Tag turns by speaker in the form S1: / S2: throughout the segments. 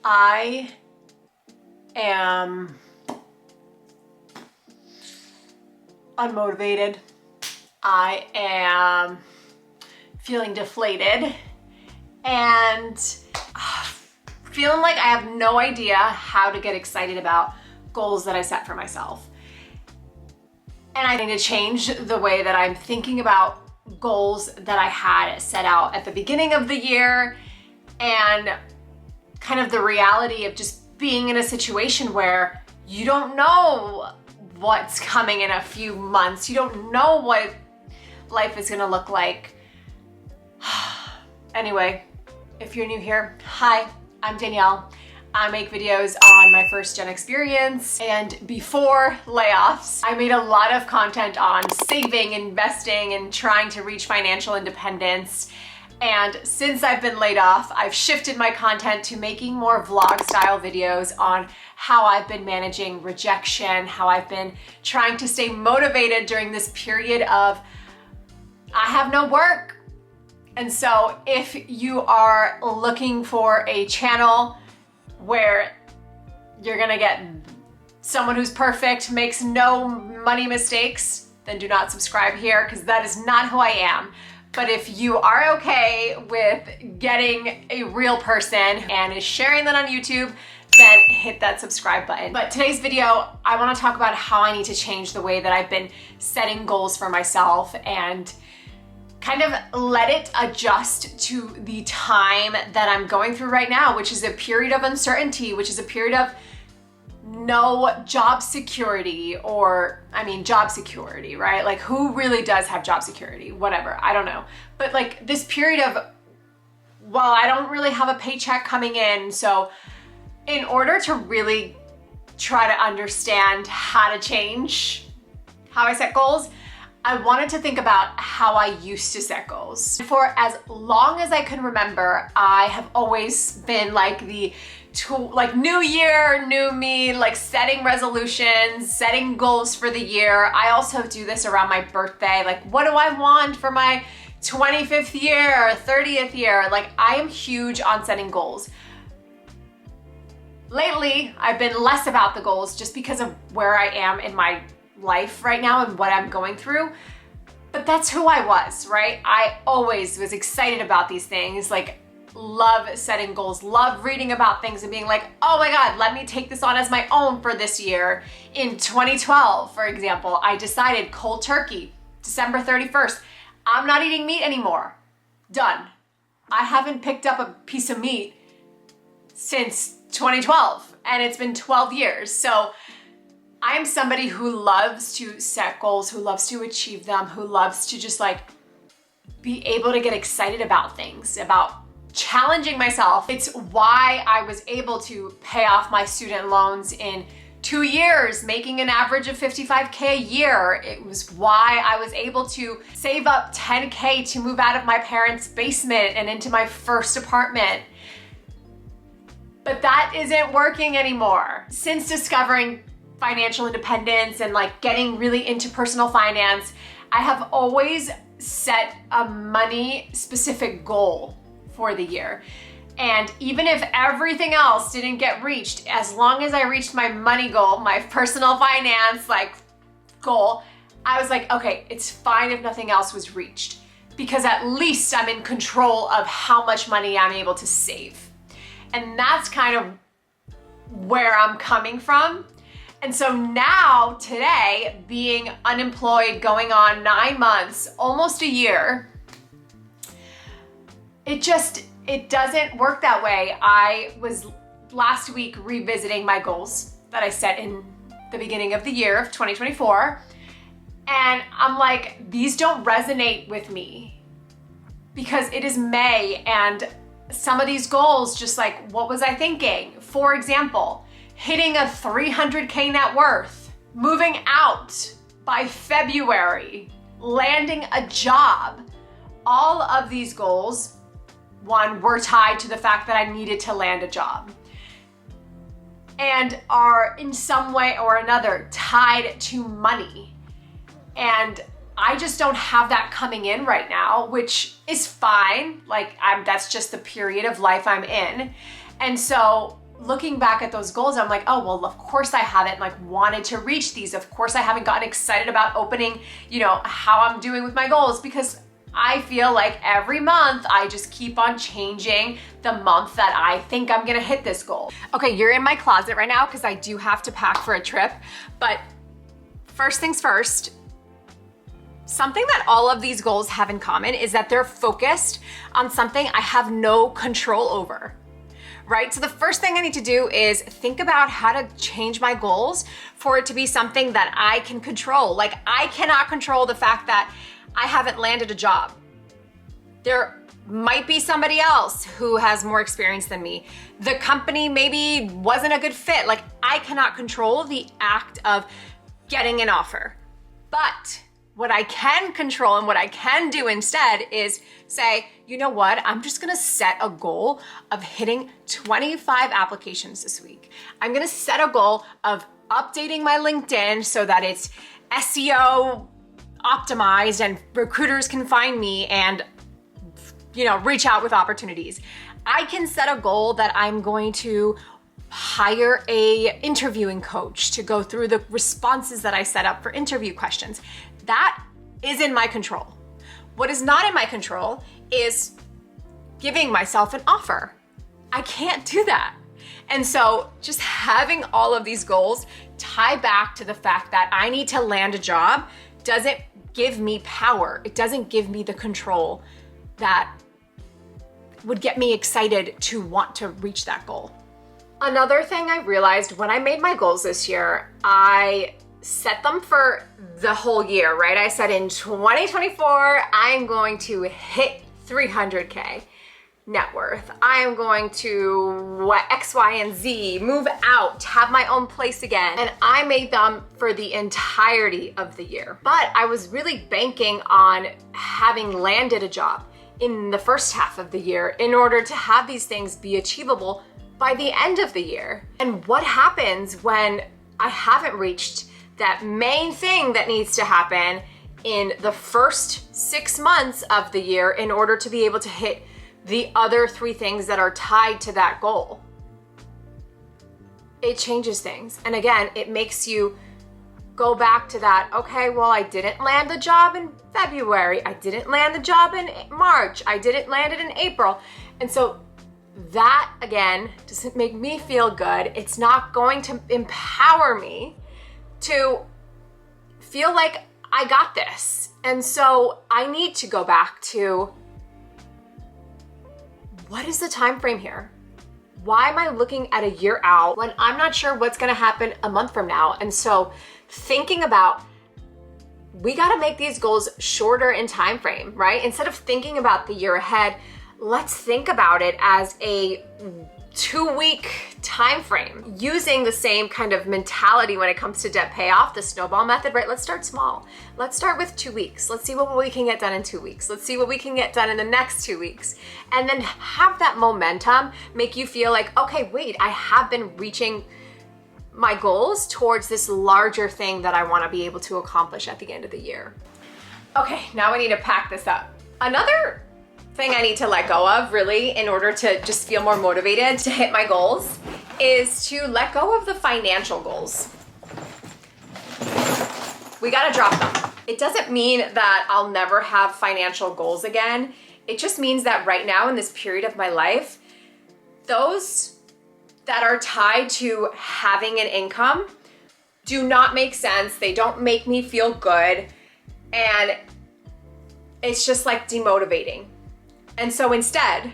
S1: I am unmotivated. I am feeling deflated and feeling like I have no idea how to get excited about goals that I set for myself. And I need to change the way that I'm thinking about goals that I had set out at the beginning of the year, and kind of the reality of just being in a situation where you don't know what's coming in a few months. You don't know what life is gonna look like. Anyway, if you're new here, hi, I'm Danielle. I make videos on my first gen experience, and before layoffs, I made a lot of content on saving, investing, and trying to reach financial independence. And since I've been laid off, I've shifted my content to making more vlog style videos on how I've been managing rejection, how I've been trying to stay motivated during this period of I have no work. And so if you are looking for a channel where you're gonna get someone who's perfect, makes no money mistakes, then do not subscribe here, because that is not who I am. But if you are okay with getting a real person and is sharing that on YouTube, then hit that subscribe button. But today's video, I wanna talk about how I need to change the way that I've been setting goals for myself and kind of let it adjust to the time that I'm going through right now, which is a period of uncertainty, which is a period of no job security, or job security, right? Like, who really does have job security? Whatever, I don't know. But like this period of, well, I don't really have a paycheck coming in. So in order to really try to understand how to change how I set goals, I wanted to think about how I used to set goals. For as long as I can remember, I have always been like new year, new me, like setting resolutions, setting goals for the year. I also do this around my birthday. Like, what do I want for my 25th year, 30th year? Like, I am huge on setting goals. Lately, I've been less about the goals just because of where I am in my life right now and what I'm going through. But that's who I was, right? I always was excited about these things, like love setting goals, love reading about things and being like, oh my God, let me take this on as my own for this year. In 2012, for example, I decided cold turkey, December 31st, I'm not eating meat anymore. Done. I haven't picked up a piece of meat since 2012, and it's been 12 years. So I am somebody who loves to set goals, who loves to achieve them, who loves to just like be able to get excited about things, about challenging myself. It's why I was able to pay off my student loans in 2 years, making an average of $55K a year. It was why I was able to save up $10K to move out of my parents' basement and into my first apartment. But that isn't working anymore. Since discovering financial independence and like getting really into personal finance, I have always set a money specific goal for the year. And even if everything else didn't get reached, as long as I reached my money goal, my personal finance goal, I was like, okay, it's fine if nothing else was reached, because at least I'm in control of how much money I'm able to save. And that's kind of where I'm coming from. And so now, today, being unemployed, going on 9 months, almost a year, it doesn't work that way. I was last week revisiting my goals that I set in the beginning of the year of 2024. And I'm like, these don't resonate with me because it is May, and some of these goals, just like, what was I thinking? For example, hitting a 300K net worth, moving out by February, landing a job. All of these goals, one, were tied to the fact that I needed to land a job, and are in some way or another tied to money. And I just don't have that coming in right now, which is fine. Like, that's just the period of life I'm in. And so looking back at those goals, I'm like, oh, well, of course I haven't like wanted to reach these. Of course I haven't gotten excited about opening, you know, how I'm doing with my goals, because I feel like every month I just keep on changing the month that I think I'm gonna hit this goal. Okay, you're in my closet right now because I do have to pack for a trip, but first things first, something that all of these goals have in common is that they're focused on something I have no control over, right? So the first thing I need to do is think about how to change my goals for it to be something that I can control. Like, I cannot control the fact that I haven't landed a job. There might be somebody else who has more experience than me. The company maybe wasn't a good fit. Like, I cannot control the act of getting an offer. But what I can control and what I can do instead is say, you know what? I'm just gonna set a goal of hitting 25 applications this week. I'm gonna set a goal of updating my LinkedIn so that it's SEO optimized and recruiters can find me and, you know, reach out with opportunities. I can set a goal that I'm going to hire a interviewing coach to go through the responses that I set up for interview questions. That is in my control. What is not in my control is giving myself an offer. I can't do that. And so just having all of these goals tie back to the fact that I need to land a job doesn't give me power. It doesn't give me the control that would get me excited to want to reach that goal. Another thing I realized when I made my goals this year, I set them for the whole year, right? I said in 2024, I'm going to hit 300K net worth. I am going to X, Y, and Z, move out, have my own place again. And I made them for the entirety of the year. But I was really banking on having landed a job in the first half of the year in order to have these things be achievable by the end of the year. And what happens when I haven't reached that main thing that needs to happen in the first 6 months of the year in order to be able to hit the other 3 things that are tied to that goal? It changes things. And again, it makes you go back to that, okay, well, I didn't land the job in February. I didn't land the job in March. I didn't land it in April. And so that, again, doesn't make me feel good. It's not going to empower me to feel like I got this. And so I need to go back to, what is the time frame here? Why am I looking at a year out when I'm not sure what's gonna happen a month from now? And so thinking about, we gotta make these goals shorter in time frame, right? Instead of thinking about the year ahead, let's think about it as a 2-week time frame, using the same kind of mentality when it comes to debt payoff, the snowball method, right? Let's start small. Let's start with 2 weeks. Let's see what we can get done in 2 weeks. Let's see what we can get done in the next 2 weeks. And then have that momentum make you feel like, okay, wait, I have been reaching my goals towards this larger thing that I want to be able to accomplish at the end of the year. Okay, now we need to pack this up. Another thing I need to let go of, really, in order to just feel more motivated to hit my goals, is to let go of the financial goals. We gotta drop them. It doesn't mean that I'll never have financial goals again. It just means that right now in this period of my life, those that are tied to having an income do not make sense. They don't make me feel good. And it's just like demotivating. And so instead,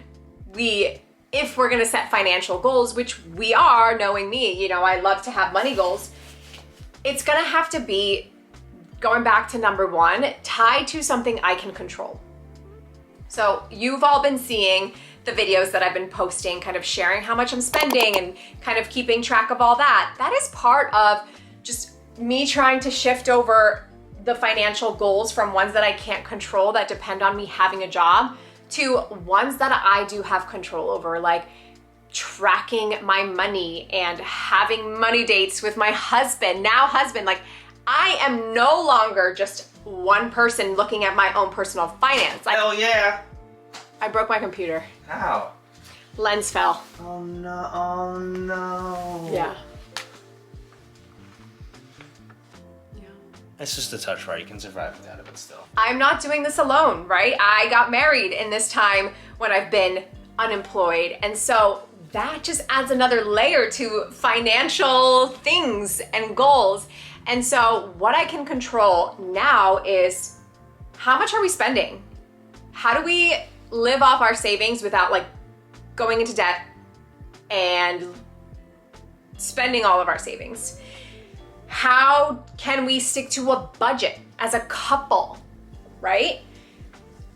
S1: if we're gonna set financial goals, which we are, knowing me, you know, I love to have money goals, it's gonna have to be, going back to number 1, tied to something I can control. So you've all been seeing the videos that I've been posting, kind of sharing how much I'm spending and kind of keeping track of all that. That is part of just me trying to shift over the financial goals from ones that I can't control that depend on me having a job to ones that I do have control over, like tracking my money and having money dates with my husband, now husband. Like, I am no longer just one person looking at my own personal finance.
S2: Hell yeah.
S1: I broke my computer.
S2: How?
S1: Lens fell.
S2: Oh no, oh no.
S1: Yeah.
S2: It's just a touch, right? You can survive without it, but still.
S1: I'm not doing this alone, right? I got married in this time when I've been unemployed. And so that just adds another layer to financial things and goals. And so what I can control now is, how much are we spending? How do we live off our savings without like going into debt and spending all of our savings? How can we stick to a budget as a couple, right?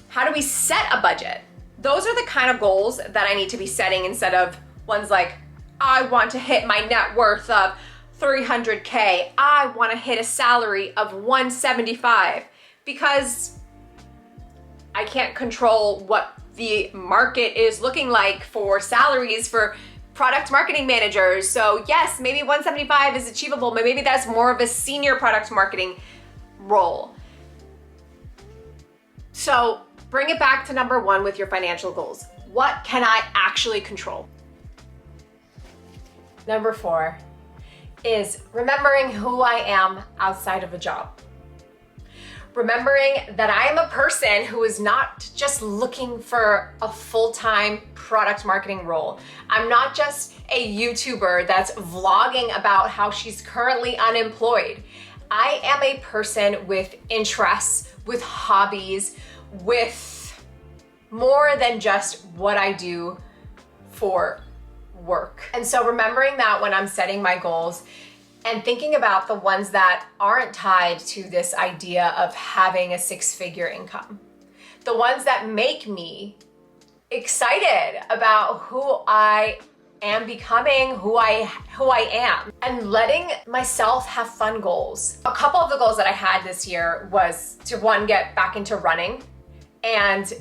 S1: How do we set a budget? Those are the kind of goals that I need to be setting, instead of ones like, I want to hit my net worth of 300K. I want to hit a salary of 175, because I can't control what the market is looking like for salaries for product marketing managers. So yes, maybe 175 is achievable, but maybe that's more of a senior product marketing role. So bring it back to number one with your financial goals. What can I actually control? Number 4 is remembering who I am outside of a job. Remembering that I am a person who is not just looking for a full-time product marketing role. I'm not just a YouTuber that's vlogging about how she's currently unemployed. I am a person with interests, with hobbies, with more than just what I do for work. And so remembering that when I'm setting my goals, and thinking about the ones that aren't tied to this idea of having a 6-figure income. The ones that make me excited about who I am becoming, who I am, and letting myself have fun goals. A couple of the goals that I had this year was to, one, get back into running and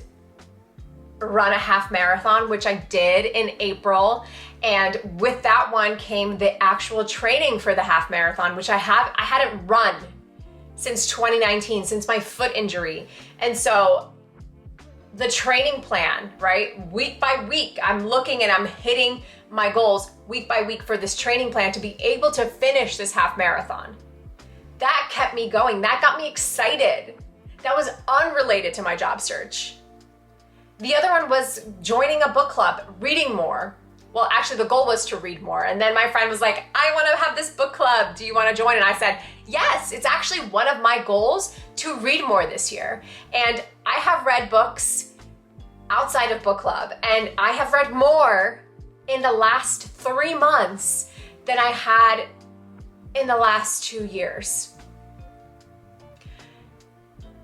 S1: run a half marathon, which I did in April. And with that one came the actual training for the half marathon, which I hadn't run since 2019, since my foot injury. And so the training plan, right? Week by week, I'm looking and I'm hitting my goals week by week for this training plan to be able to finish this half marathon. That kept me going. That got me excited. That was unrelated to my job search. The other one was joining a book club, reading more. Well, actually the goal was to read more. And then my friend was like, I want to have this book club. Do you want to join? And I said, yes, it's actually one of my goals to read more this year. And I have read books outside of book club, and I have read more in the last 3 months than I had in the last 2 years.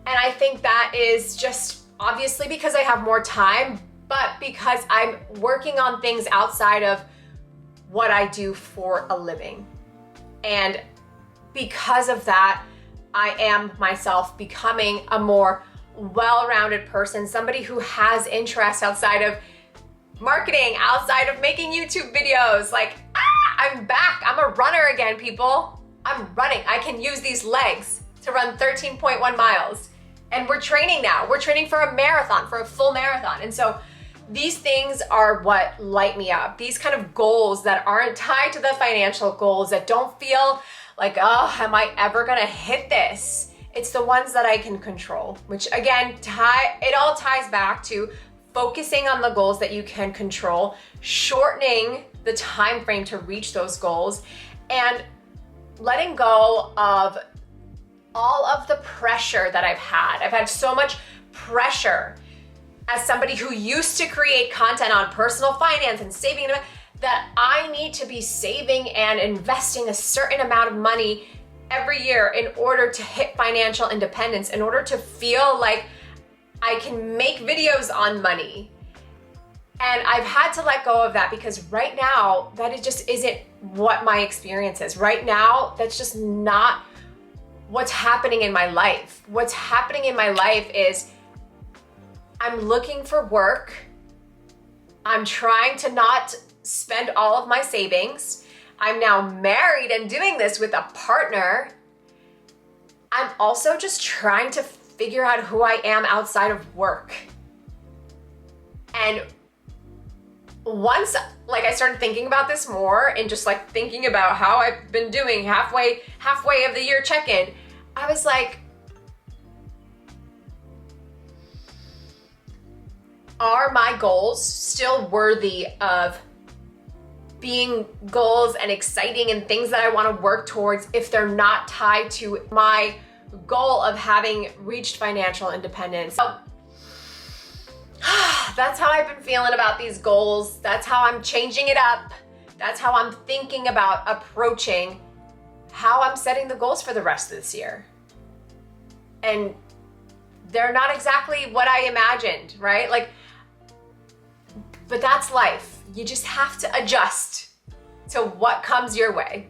S1: And I think that is just obviously because I have more time, but because I'm working on things outside of what I do for a living. And because of that, I am myself becoming a more well-rounded person, somebody who has interests outside of marketing, outside of making YouTube videos. Like, I'm back. I'm a runner again, people. I'm running. I can use these legs to run 13.1 miles. And we're training now. We're training for a marathon, for a full marathon. And so these things are what light me up. These kind of goals that aren't tied to the financial goals, that don't feel like, oh, am I ever gonna hit this? It's the ones that I can control, which again, it all ties back to focusing on the goals that you can control, shortening the time frame to reach those goals, and letting go of all of the pressure that I've had. I've had so much pressure as somebody who used to create content on personal finance and saving, that I need to be saving and investing a certain amount of money every year in order to hit financial independence, in order to feel like I can make videos on money. And I've had to let go of that, because right now, that just isn't what my experience is. Right now, that's just not what's happening in my life. What's happening in my life is I'm looking for work. I'm trying to not spend all of my savings. I'm now married and doing this with a partner. I'm also just trying to figure out who I am outside of work. And once like I started thinking about this more and just like thinking about how I've been doing halfway of the year check-in, I was like, are my goals still worthy of being goals and exciting and things that I want to work towards if they're not tied to my goal of having reached financial independence? So that's how I've been feeling about these goals. That's how I'm changing it up. That's how I'm thinking about approaching how I'm setting the goals for the rest of this year. And they're not exactly what I imagined, right? Like, but that's life. You just have to adjust to what comes your way.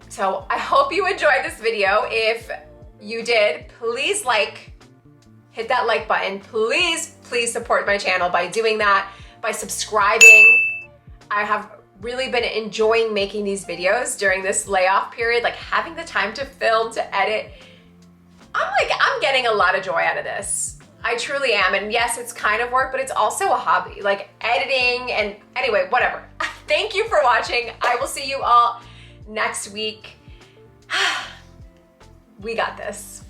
S1: So I hope you enjoyed this video. If you did, please hit that like button. Please support my channel by doing that, by subscribing. I have really been enjoying making these videos during this layoff period, like having the time to film, to edit. I'm getting a lot of joy out of this. I truly am. And yes, it's kind of work, but it's also a hobby, like editing. And anyway, whatever. Thank you for watching. I will see you all next week. We got this.